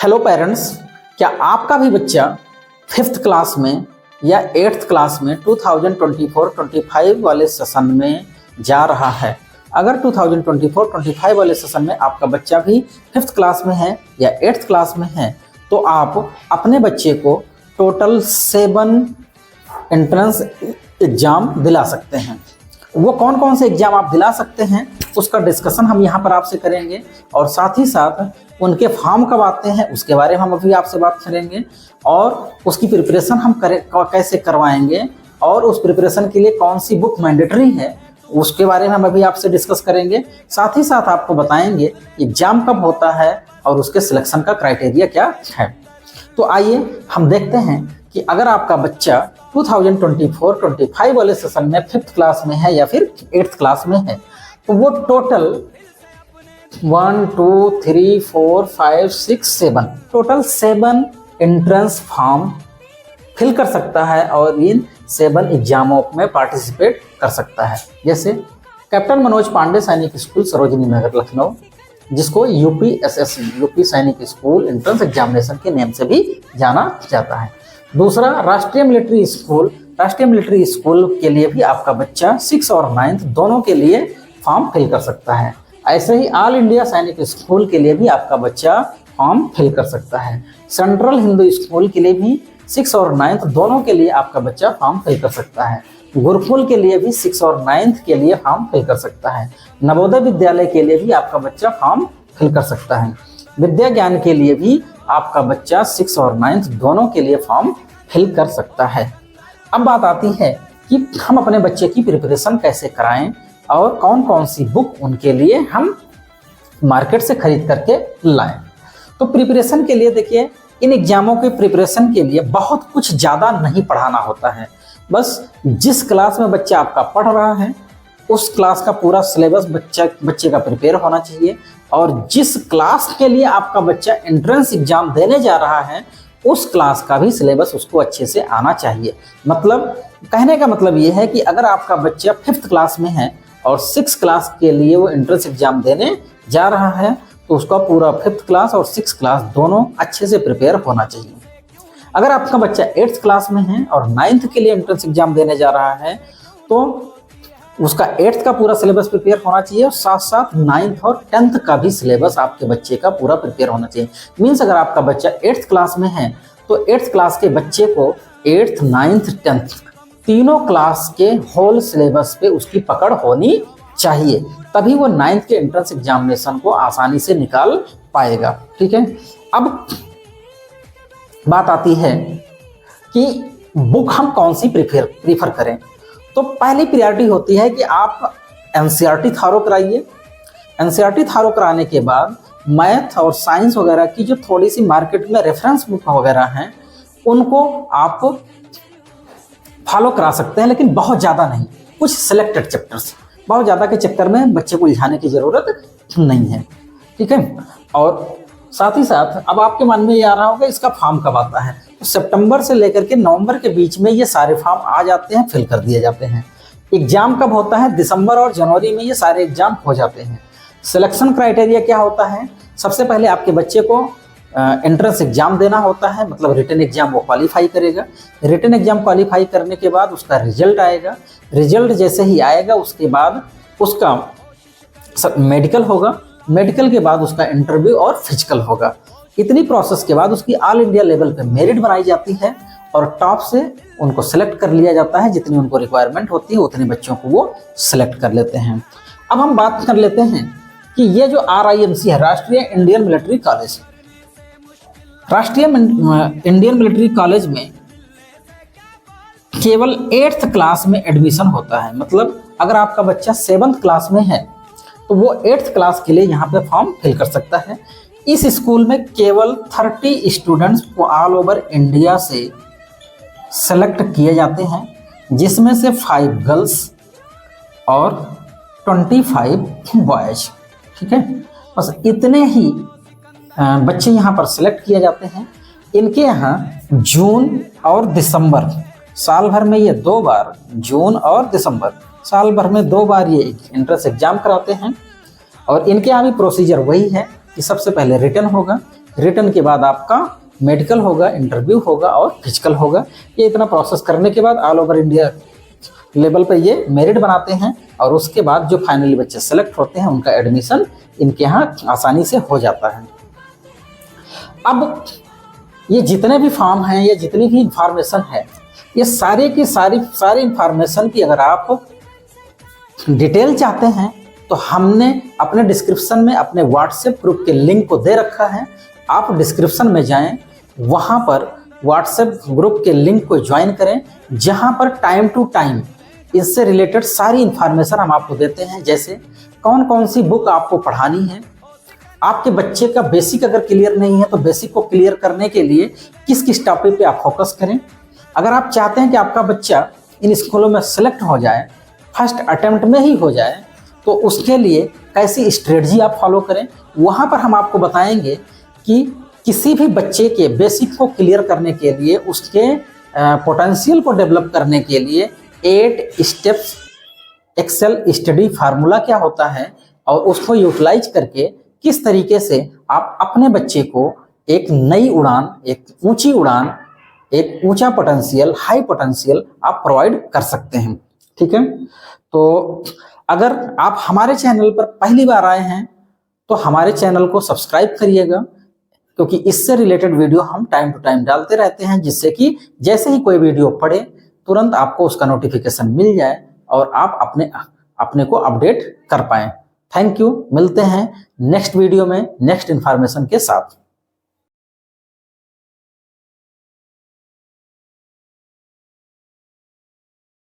Hello parents, क्या आपका भी बच्चा 5th क्लास में या 8th क्लास में 2024-25 वाले सेशन में जा रहा है? अगर 2024-25 वाले सेशन में आपका बच्चा भी 5th क्लास में है या 8th क्लास में है तो आप अपने बच्चे को टोटल 7 एंट्रेंस एग्जाम दिला सकते हैं। वो कौन कौन से एग्जाम आप दिला सकते हैं उसका डिस्कशन हम यहाँ पर आपसे करेंगे और साथ ही साथ उनके फॉर्म कब आते हैं उसके बारे में हम अभी आपसे बात करेंगे और उसकी प्रिपरेशन हम कैसे करवाएंगे और उस प्रिपरेशन के लिए कौन सी बुक मैंडेटरी है उसके बारे में हम अभी आपसे डिस्कस करेंगे। साथ ही साथ आपको बताएंगे एग्जाम कब होता है और उसके सिलेक्शन का क्राइटेरिया क्या है। तो आइए हम देखते हैं कि अगर आपका बच्चा 2024-25 वाले सेशन में 5th क्लास में है या फिर 8th क्लास में है तो वो total 1 2 3 4 5 6 7 total 7 entrance form fill कर सकता है और इन 7 एग्जामों में पार्टिसिपेट कर सकता है। जैसे कैप्टन मनोज पांडे सैनिक स्कूल सरोजनी नगर लखनऊ, जिसको यूपीएसएससी यूपी सैनिक स्कूल एंट्रेंस एग्जामिनेशन के नेम से भी जाना जाता है। दूसरा राष्ट्रीय मिलिट्री स्कूल के लिए भी आपका बच्चा 6 और 9th दोनों के लिए फॉर्म फिल कर सकता है। ऐसे ही ऑल इंडिया सैनिक स्कूल के लिए भी आपका बच्चा फॉर्म फिल कर सकता है। सेंट्रल हिंदू स्कूल के लिए भी 6 और 9th दोनों के लिए आपका बच्चा फॉर्म फिल कर सकता है। गुरुकुल के लिए भी 6 और 9th के लिए फॉर्म फिल कर सकता है। नवोदय विद्यालय के लिए भी आपका बच्चा फॉर्म फिल कर सकता है। विद्या ज्ञान के लिए भी आपका बच्चा 6 और 9th दोनों के लिए फॉर्म फिल कर सकता है। अब बात आती है कि हम अपने बच्चे की प्रिपरेशन कैसे कराएं और कौन कौन सी बुक उनके लिए हम मार्केट से खरीद करके लाएं। तो प्रिपरेशन के लिए देखिए, इन एग्जामों के प्रिपरेशन के लिए बहुत कुछ ज़्यादा नहीं पढ़ाना होता है। बस जिस क्लास में बच्चा आपका पढ़ रहा है उस क्लास का पूरा सिलेबस बच्चे का प्रिपेयर होना चाहिए और जिस क्लास के लिए आपका बच्चा एंट्रेंस एग्जाम देने जा रहा है उस क्लास का भी सिलेबस उसको अच्छे से आना चाहिए। मतलब कहने का मतलब ये है कि अगर आपका बच्चा 5th क्लास में है और 6th क्लास के लिए वो एंट्रेंस एग्जाम देने जा रहा है तो उसका पूरा 5th क्लास और 6th क्लास दोनों अच्छे से प्रिपेयर होना चाहिए। अगर आपका बच्चा 8th क्लास में है और 9th के लिए एंट्रेंस एग्जाम देने जा रहा है तो उसका 8th का पूरा सिलेबस प्रिपेयर होना चाहिए और साथ साथ 9th और 10th का भी सिलेबस आपके बच्चे का पूरा प्रिपेयर होना चाहिए। मीन्स अगर आपका बच्चा 8th क्लास में है तो 8th क्लास के बच्चे को 8th, 9th, 10th तीनों क्लास के होल सिलेबस पे उसकी पकड़ होनी चाहिए, तभी वो 9th के एंट्रेंस एग्जामिनेशन को आसानी से निकाल पाएगा। ठीक है, अब बात आती है कि बुक हम कौन सी प्रीफर करें। तो पहली प्रायोरिटी होती है कि आप एनसीईआरटी थारो कराइए। एनसीईआरटी थारो कराने के बाद मैथ और साइंस वगैरह की जो थोड़ी सी मार्केट में रेफरेंस बुक वगैरह हैं उनको आप फॉलो करा सकते हैं, लेकिन बहुत ज़्यादा नहीं, कुछ सिलेक्टेड चैप्टर्स। बहुत ज़्यादा के चक्कर में बच्चे को उलझाने की ज़रूरत नहीं है। ठीक है, और साथ ही साथ अब आपके मन में ये आ रहा होगा इसका फॉर्म कब आता है। तो सितंबर से लेकर के नवंबर के बीच में ये सारे फॉर्म आ जाते हैं, फिल कर दिए जाते हैं। एग्जाम कब होता है? दिसंबर और जनवरी में ये सारे एग्जाम हो जाते हैं। सिलेक्शन क्राइटेरिया क्या होता है? सबसे पहले आपके बच्चे को एंट्रेंस एग्जाम देना होता है, मतलब रिटन एग्जाम वो क्वालिफाई करेगा। रिटन एग्जाम क्वालिफाई करने के बाद उसका रिजल्ट आएगा। रिजल्ट जैसे ही आएगा उसके बाद उसका मेडिकल होगा। मेडिकल के बाद उसका इंटरव्यू और फिजिकल होगा। इतनी प्रोसेस के बाद उसकी ऑल इंडिया लेवल पे मेरिट बनाई जाती है और टॉप से उनको सेलेक्ट कर लिया जाता है। जितनी उनको रिक्वायरमेंट होती है उतने बच्चों को वो सिलेक्ट कर लेते हैं। अब हम बात कर लेते हैं कि ये जो RIMC है, राष्ट्रीय इंडियन मिलिट्री कॉलेज, राष्ट्रीय इंडियन मिलिट्री कॉलेज में केवल 8th क्लास में एडमिशन होता है। मतलब अगर आपका बच्चा 7th क्लास में है तो वो 8th क्लास के लिए यहाँ पे फॉर्म फिल कर सकता है। इस स्कूल में केवल 30 स्टूडेंट्स को ऑल ओवर इंडिया से सेलेक्ट किए जाते हैं, जिसमें से 5 गर्ल्स और 25 बॉयज। ठीक है, बस इतने ही बच्चे यहाँ पर सेलेक्ट किए जाते हैं। इनके यहाँ जून और दिसंबर साल भर में ये 2 बार, जून और दिसंबर साल भर में 2 बार ये एंट्रेंस एग्जाम कराते हैं। और इनके यहाँ भी प्रोसीजर वही है कि सबसे पहले रिटन होगा, रिटन के बाद आपका मेडिकल होगा, इंटरव्यू होगा और फिजिकल होगा। ये इतना प्रोसेस करने के बाद ऑल ओवर इंडिया लेवल पे ये मेरिट बनाते हैं और उसके बाद जो फाइनली बच्चे सेलेक्ट होते हैं उनका एडमिशन इनके यहाँ आसानी से हो जाता है। अब ये जितने भी फॉर्म हैं, ये जितनी भी इंफॉर्मेशन है, ये सारे की सारी इंफॉर्मेशन की अगर आप डिटेल चाहते हैं तो हमने अपने डिस्क्रिप्शन में अपने व्हाट्सएप ग्रुप के लिंक को दे रखा है। आप डिस्क्रिप्शन में जाएं, वहाँ पर व्हाट्सएप ग्रुप के लिंक को ज्वाइन करें, जहाँ पर टाइम टू टाइम इससे रिलेटेड सारी इंफॉर्मेशन हम आपको देते हैं। जैसे कौन कौन सी बुक आपको पढ़ानी है, आपके बच्चे का बेसिक अगर क्लियर नहीं है तो बेसिक को क्लियर करने के लिए किस किस टॉपिक पे आप फोकस करें। अगर आप चाहते हैं कि आपका बच्चा इन स्कूलों में सेलेक्ट हो जाए, फर्स्ट अटेम्प्ट में ही हो जाए, तो उसके लिए कैसी स्ट्रेटजी आप फॉलो करें, वहाँ पर हम आपको बताएंगे कि किसी भी बच्चे के बेसिक को क्लियर करने के लिए, उसके पोटेंशियल को डेवलप करने के लिए 8 स्टेप्स एक्सेल स्टडी फार्मूला क्या होता है और उसको यूटिलाइज करके किस तरीके से आप अपने बच्चे को एक नई उड़ान, एक ऊंची उड़ान, एक ऊंचा पोटेंशियल, हाई पोटेंशियल आप प्रोवाइड कर सकते हैं। ठीक है, तो अगर आप हमारे चैनल पर पहली बार आए हैं तो हमारे चैनल को सब्सक्राइब करिएगा, क्योंकि इससे रिलेटेड वीडियो हम टाइम टू टाइम डालते रहते हैं, जिससे कि जैसे ही कोई वीडियो पड़े तुरंत आपको उसका नोटिफिकेशन मिल जाए और आप अपने को अपडेट कर पाएं। थैंक यू, मिलते हैं नेक्स्ट वीडियो में नेक्स्ट इंफॉर्मेशन के साथ।